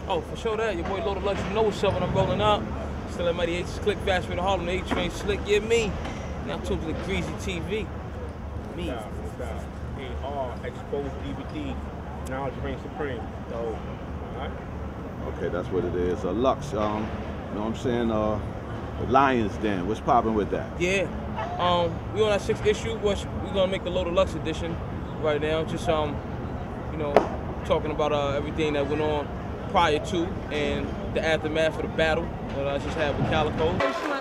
Oh, for sure that. Your boy Loaded Lux, you know what's up when I'm rolling up. Still at Mighty H's Click Fast with the Harlem, the A-Train Slick, yeah, me. Now tuned to the Greezee TV. Me. Exposed DVD, Knowledge reigns supreme. So, alright. Okay, that's what it is. Lux, you know what I'm saying? The Lions Den, what's popping with that? Yeah. We on our 6th issue, which we're gonna make the Loaded Lux edition right now. Just you know, talking about everything that went on prior to and the aftermath of the battle that I just had with Calico.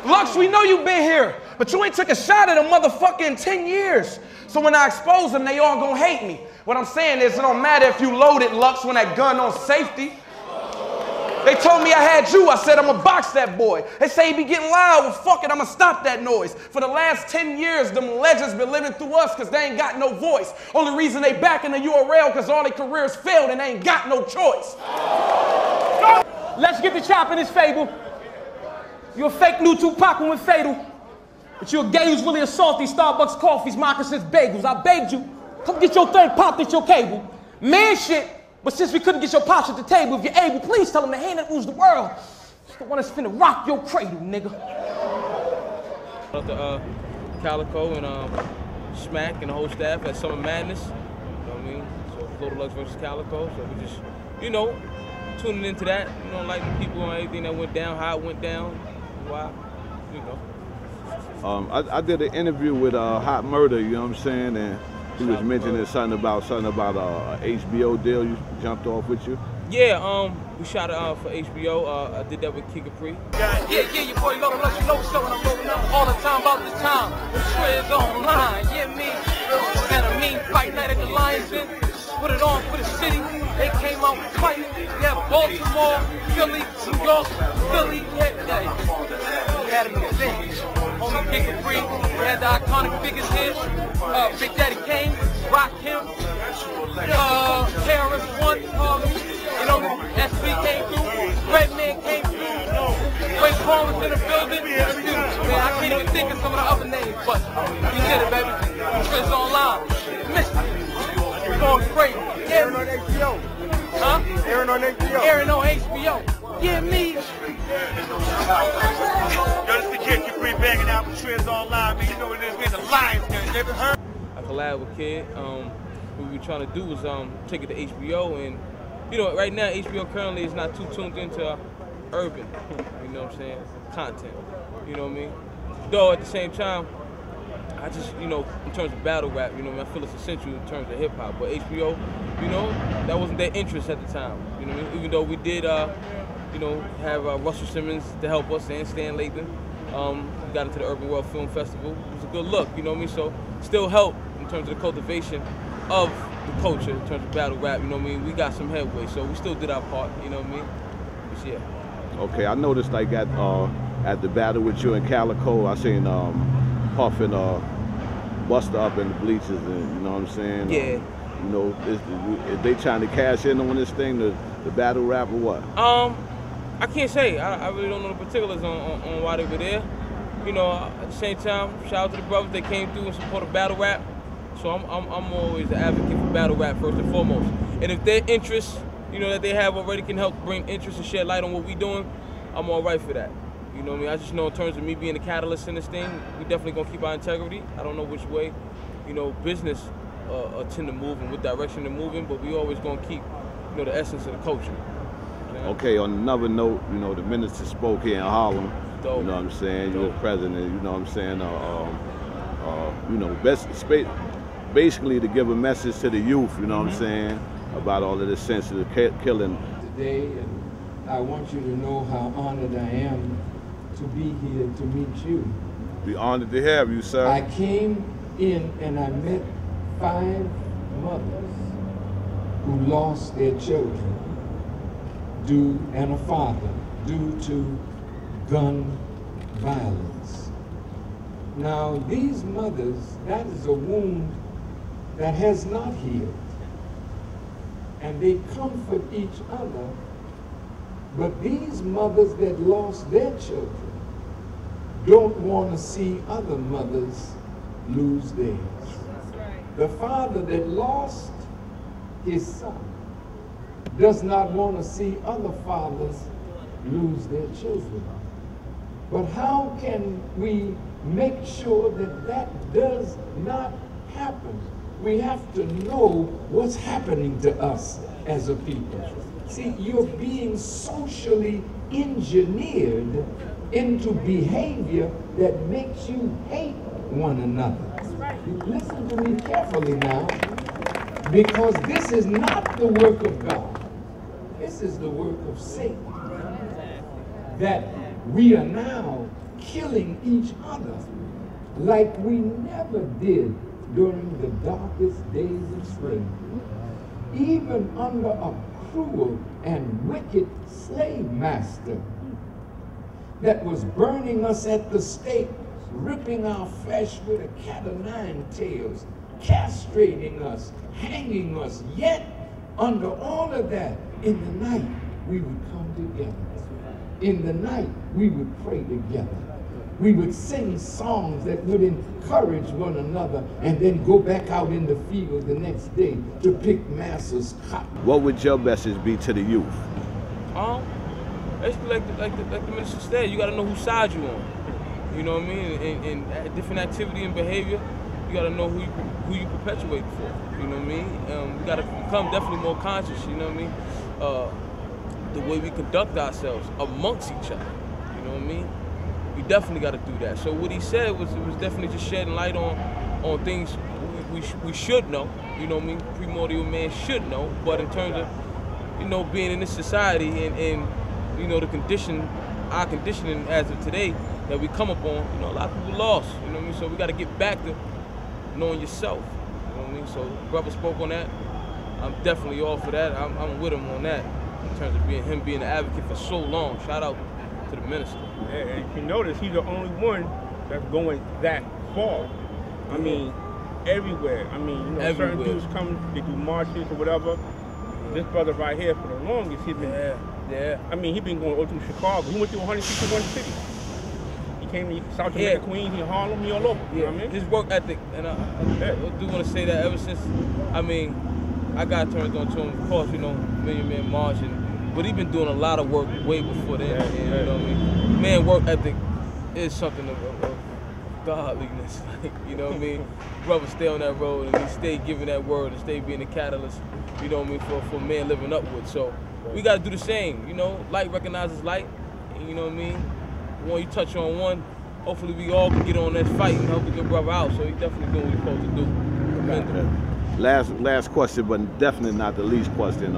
Lux, we know you been here, but you ain't took a shot at a motherfucker in 10 years. So when I expose them, they all gonna hate me. What I'm saying is, it don't matter if you loaded, Lux, when that gun on safety. They told me I had you. I said, I'ma box that boy. They say he be getting loud. Well, fuck it, I'ma stop that noise. For the last 10 years, them legends been living through us because they ain't got no voice. Only reason they back in the URL because all their careers failed and they ain't got no choice. Let's get the chop in this fable. You're a fake new Tupac and went fatal. But you're a gay who's really a salty Starbucks coffees, moccasins, bagels. I begged you, come get your thing popped at your cable. Man shit, but since we couldn't get your pops at the table, if you're able, please tell them the hand that rules the world. It's the one that's finna rock your cradle, nigga. Shout out to Calico and Smack and the whole staff at Summer Madness. You know what I mean? So Loaded Lux versus Calico. So we just, you know, tuning into that. You know, liking people on everything that went down, how it went down, why, you know. I did an interview with Hot Murder, you know what I'm saying, and he was mentioning something about a HBO deal you jumped off with you. Yeah, we shot it for HBO. I did that with Kid Capri. Yeah, your boy Loaded Lux, you know what's up when I'm rolling up all the time about this time. The Trez online, yeah, me. And a mean fight night at the Lions Den. Put it on for the city. They came out fighting. Yeah, Baltimore, Philly, New York, Philly, yeah. We had him in the bench. Homie Kid Capri, we had the iconic figures here. Big Daddy Kane, Rakim, KRS-One, you know, SB came through, Redman came through, Wayne Paul was in the building. Man, I can't even think of some of the other names, but he did it, baby. Trez online. Missed it. We're going crazy. Airing on HBO. Huh? Airing on HBO. Airing on HBO. Yeah, me. Yo, this the Kid Capri banging out with Trez online, man. You know what it is, man. The Lions, man. You ever heard? I collabed with Kid. What we were trying to do was take it to HBO, and you know, right now HBO currently is not too tuned into urban, you know what I'm saying, content. You know what I mean? Though at the same time, I just, you know, in terms of battle rap, you know, I feel it's essential in terms of hip hop. But HBO, you know, that wasn't their interest at the time. You know what I mean? Even though we did, you know, have Russell Simmons to help us and Stan Lathan. We got into the Urban World Film Festival. It was a good look, you know what I mean? So still helped in terms of the cultivation of the culture in terms of battle rap, you know what I mean? We got some headway, so we still did our part, you know what I mean? But yeah. Okay, I noticed like at the battle with you and Calico, I seen Puff and Buster up in the bleachers, and you know what I'm saying? Yeah. You know, is they trying to cash in on this thing, the battle rap, or what? I can't say. I really don't know the particulars on why they were there. You know, at the same time, shout out to the brothers. They came through and supported battle rap. So I'm always an advocate for battle rap first and foremost. And if their interests, you know, that they have already can help bring interest and shed light on what we're doing, I'm all right for that. You know what I mean? I just know in terms of me being the catalyst in this thing, we definitely gonna keep our integrity. I don't know which way, you know, business tend to move and what direction they're moving, but we always gonna keep, you know, the essence of the culture. You know? Okay, on another note, you know, the minister spoke here in Harlem. Dope. You know what I'm saying? You're the president, you know what I'm saying? You know, basically to give a message to the youth, you know what I'm saying, about all of this sensitive killing. Today, and I want you to know how honored I am to be here to meet you. Be honored to have you, sir. I came in and I met 5 mothers who lost their children and a father due to gun violence. Now, these mothers, that is a wound that has not healed. And they comfort each other. But these mothers that lost their children don't want to see other mothers lose theirs. The father that lost his son does not want to see other fathers lose their children. But how can we make sure that that does not happen? We have to know what's happening to us as a people. See, you're being socially engineered into behavior that makes you hate one another. Listen to me carefully now, because this is not the work of God. This is the work of Satan. That we are now killing each other like we never did during the darkest days of slavery. Even under a cruel and wicked slave master that was burning us at the stake, ripping our flesh with a cat o' nine tails, castrating us, hanging us, yet under all of that, in the night, we would come together. In the night, we would pray together. We would sing songs that would encourage one another and then go back out in the field the next day to pick Massa's cotton. What would your message be to the youth? Basically like the minister said, you got to know whose side you're on. You know what I mean? In different activity and behavior, you got to know who you perpetuate for. You know what I mean? We got to become definitely more conscious. You know what I mean? The way we conduct ourselves amongst each other. You know what I mean? We definitely got to do that. So what he said was definitely just shedding light on things we should know. You know what I mean? Primordial man should know. But in terms of, you know, being in this society and you know, our conditioning as of today that we come upon, you know, a lot of people lost. You know what I mean? So we got to get back to knowing yourself. You know what I mean? So brother spoke on that. I'm definitely all for that. I'm with him on that. In terms of him being an advocate for so long. Shout out to the minister. And if you notice, he's the only one that's going that far. I mean, everywhere. I mean, you know, certain dudes come, they do marches or whatever. This brother right here, for the longest, he's been, I mean, he's been going all through Chicago. He went through 161 cities. He came to South Jamaica, Queens, he Harlem, he all over. You know what I mean? His work ethic, and I do want to say that ever since, I mean, I got turned on to him, of course, you know, Million Man March, but he been doing a lot of work way before then. And, you know what I mean? Man, work ethic is something of godliness. Like, you know what I mean? Brother stay on that road and he stay giving that word and stay being the catalyst, you know what I mean, for man living upward. So we got to do the same, you know? Light recognizes light, and, you know what I mean? When you touch on one, hopefully we all can get on that fight and help the good brother out. So he definitely doing what he's supposed to do. Last question, but definitely not the least question,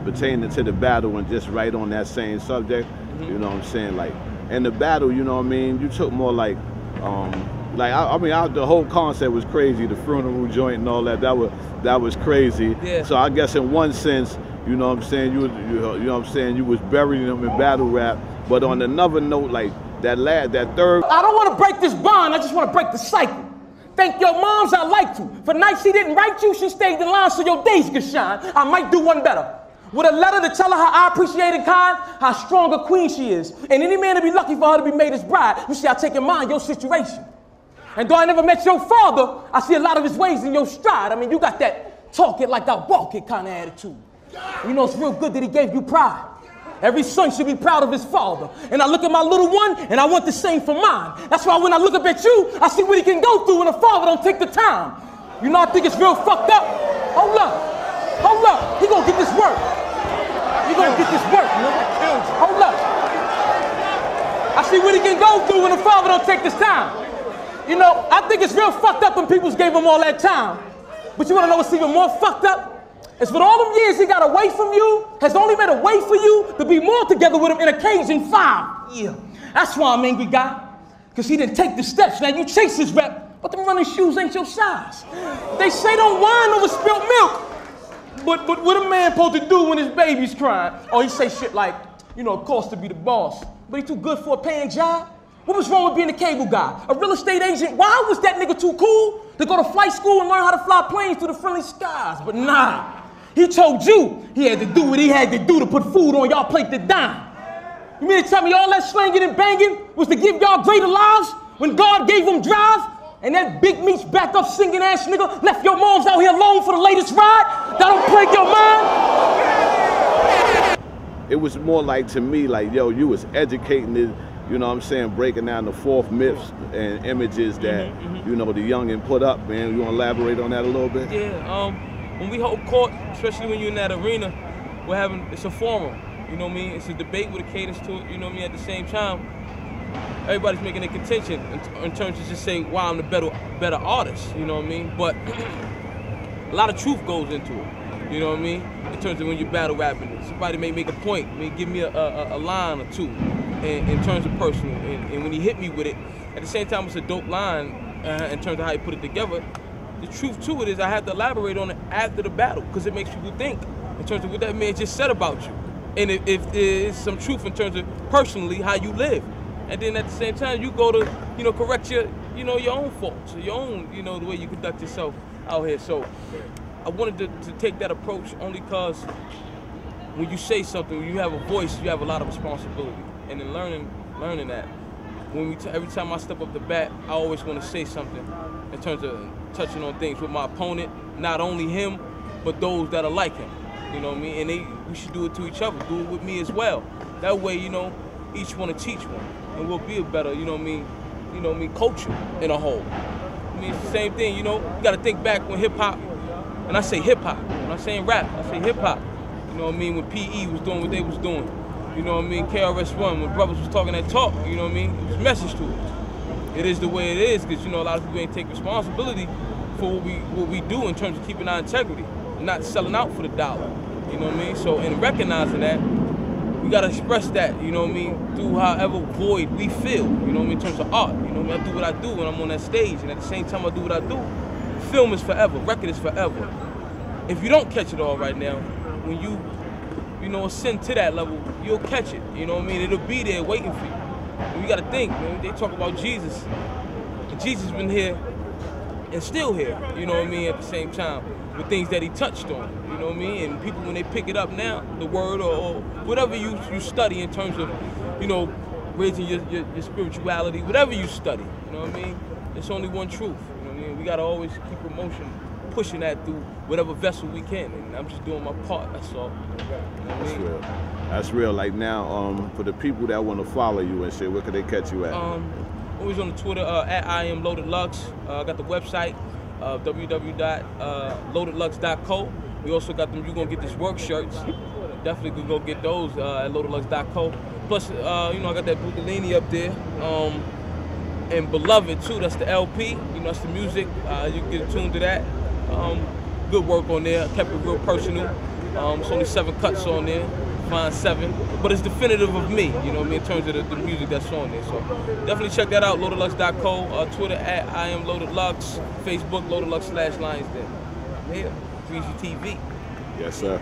pertaining to the battle and just right on that same subject. You know what I'm saying? Like, in the battle, you know what I mean, you took more like I mean, the whole concept was crazy, the funeral joint and all that. That was crazy. Yeah. So I guess in one sense, you know what I'm saying, you know what I'm saying, you was burying them in battle rap. But on another note, like that third. I don't want to break this bond. I just want to break the cycle. Thank your moms I liked you. For nights she didn't write you, she stayed in line so your days could shine. I might do one better. With a letter to tell her how I appreciate and kind, how strong a queen she is. And any man to be lucky for her to be made his bride, you see, I take in mind your situation. And though I never met your father, I see a lot of his ways in your stride. I mean, you got that talk it like I walk it kind of attitude. You know, it's real good that he gave you pride. Every son should be proud of his father. And I look at my little one, and I want the same for mine. That's why when I look up at you, I see what he can go through when a father don't take the time. You know, I think it's real fucked up. Hold up. He gonna get this work. He gonna get this work, nigga. Hold up. I see what he can go through when a father don't take this time. You know, I think it's real fucked up when people gave him all that time. But you wanna know what's even more fucked up? It's for all them years he got away from you, has only made a way for you to be more together with him in occasion 5. Yeah, that's why I'm angry, guy. Because he didn't take the steps. Now you chase his rep, but them running shoes ain't your size. They say don't whine over spilt milk. But what a man supposed to do when his baby's crying? Oh, he say shit like, you know, it costs to be the boss, but he too good for a paying job? What was wrong with being a cable guy? A real estate agent? Why was that nigga too cool to go to flight school and learn how to fly planes through the friendly skies? But nah. He told you he had to do what he had to do to put food on y'all plate to dine. You mean to tell me all that slanging and banging was to give y'all greater lives when God gave them drive? And that big meat's back up singing ass nigga left your moms out here alone for the latest ride? That don't break your mind? it was more like, to me, like, yo, you was educating it, you know what I'm saying, breaking down the fourth myths and images that, you know, the youngin put up, man. You want to elaborate on that a little bit? Yeah, when we hold court, especially when you're in that arena, it's a forum, you know what I mean? It's a debate with a cadence to it, you know what I mean? At the same time, everybody's making a contention in terms of just saying, wow, I'm the better artist, you know what I mean? But a lot of truth goes into it, you know what I mean? In terms of when you're battle rapping, somebody may make a point, may give me a line or two in terms of personal, and when he hit me with it, at the same time it's a dope line in terms of how he put it together. The truth to it is I have to elaborate on it after the battle because it makes people think in terms of what that man just said about you. And if there's some truth in terms of personally how you live. And then at the same time you go to, you know, correct your own faults, your own, you know, the way you conduct yourself out here. So I wanted to take that approach only because when you say something, when you have a voice, you have a lot of responsibility. And in learning that, every time I step up the bat, I always want to say something in terms of touching on things with my opponent, not only him, but those that are like him. You know what I mean? And we should do it to each other, do it with me as well. That way, you know, each one to teach one, and we'll be a better, you know what I mean, culture in a whole. I mean, it's the same thing, you know. You got to think back when hip hop, and I say hip hop. When I'm saying rap, I say hip hop. You know what I mean? When PE was doing what they was doing. You know what I mean? KRS-One, when brothers was talking that talk, you know what I mean? It was a message to it. It is the way it is, because, you know, a lot of people ain't take responsibility for what we do in terms of keeping our integrity, and not selling out for the dollar. You know what I mean? So in recognizing that, we gotta express that, you know what I mean, through however void we feel, you know what I mean, in terms of art. You know what I mean? I do what I do when I'm on that stage, and at the same time I do what I do, film is forever, record is forever. If you don't catch it all right now, when you know, ascend to that level, you'll catch it, you know what I mean? It'll be there waiting for you. And you gotta think, man, they talk about Jesus, and Jesus been here and still here, you know what I mean, at the same time, with things that he touched on, you know what I mean? And people, when they pick it up now, the word or whatever you study in terms of, you know, raising your spirituality, whatever you study, you know what I mean? It's only one truth, you know what I mean? We gotta always keep promotion, pushing that through whatever vessel we can, and I'm just doing my part, that's all. You know what I mean? Real. That's real. Like now, for the people that want to follow you and shit, where can they catch you at? Always on the Twitter, at I am Loaded Lux. I got the website, www.loadedlux.co. We also got them, you're gonna get these work shirts. Definitely could go get those at loadedlux.co. Plus, you know, I got that Bugalini up there. And Beloved too, that's the LP, you know, that's the music. You can get tuned to that. Good work on there, kept it real personal. It's only 7 cuts on there, fine 7. But it's definitive of me, you know what I mean, in terms of the music that's on there. So definitely check that out, loadedlux.co, Twitter at I am Loaded Lux, Facebook, loadedlux/Lions Den. I'm here, Greezee TV. Yes, sir.